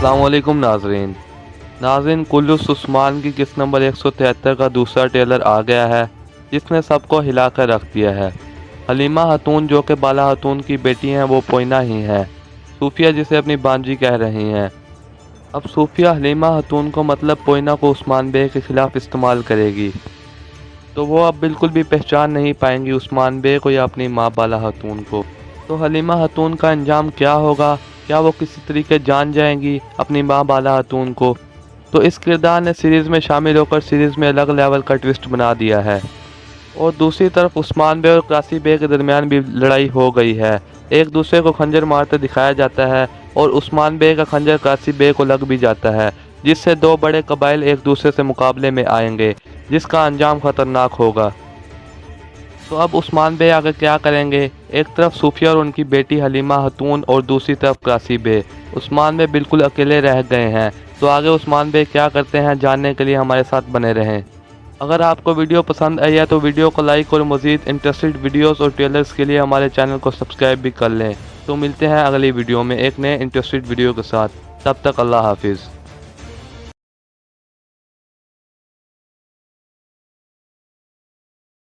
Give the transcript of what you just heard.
अस्सलाम वालेकुम नाज़रीन कुल्लुस उस्मान की किस्त नंबर 173 का दूसरा ट्रेलर आ गया है, जिसने सबको हिला कर रख दिया है। हलीमा खातून जो कि बाला खातून की बेटी हैं वो पोइना ही हैं। सूफिया जिसे अपनी बांजी कह रही हैं। अब सूफिया हलीमा खातून को मतलब पोइना को उस्मान बे के खिलाफ इस्तेमाल करेगी, तो वो अब बिल्कुल भी पहचान नहीं पाएंगी उस्मान बे को या अपनी माँ बाला खातून को। तो हलीमा खातून का अंजाम क्या होगा? क्या वो किसी तरीके जान जाएंगी अपनी माँ बाला खातून को? तो इस किरदार ने सीरीज़ में शामिल होकर सीरीज़ में अलग लेवल का ट्विस्ट बना दिया है। और दूसरी तरफ उस्मान बे और कासी बे के दरमियान भी लड़ाई हो गई है। एक दूसरे को खंजर मारते दिखाया जाता है और उस्मान बे का खंजर कासी बे को लग भी जाता है, जिससे दो बड़े कबाइल एक दूसरे से मुकाबले में आएंगे, जिसका अंजाम खतरनाक होगा। तो अब उस्मान बे आगे क्या करेंगे? एक तरफ सूफिया और उनकी बेटी हलीमा खातून और दूसरी तरफ कासी बे। उस्मान बे बिल्कुल अकेले रह गए हैं, तो आगे उस्मान बे क्या करते हैं जानने के लिए हमारे साथ बने रहें। अगर आपको वीडियो पसंद आई है तो वीडियो को लाइक और मज़ीद इंटरेस्टेड वीडियोस और ट्रेलर्स के लिए हमारे चैनल को सब्सक्राइब भी कर लें। तो मिलते हैं अगली वीडियो में एक नए इंटरेस्टेड वीडियो के साथ। तब तक अल्लाह हाफिज़।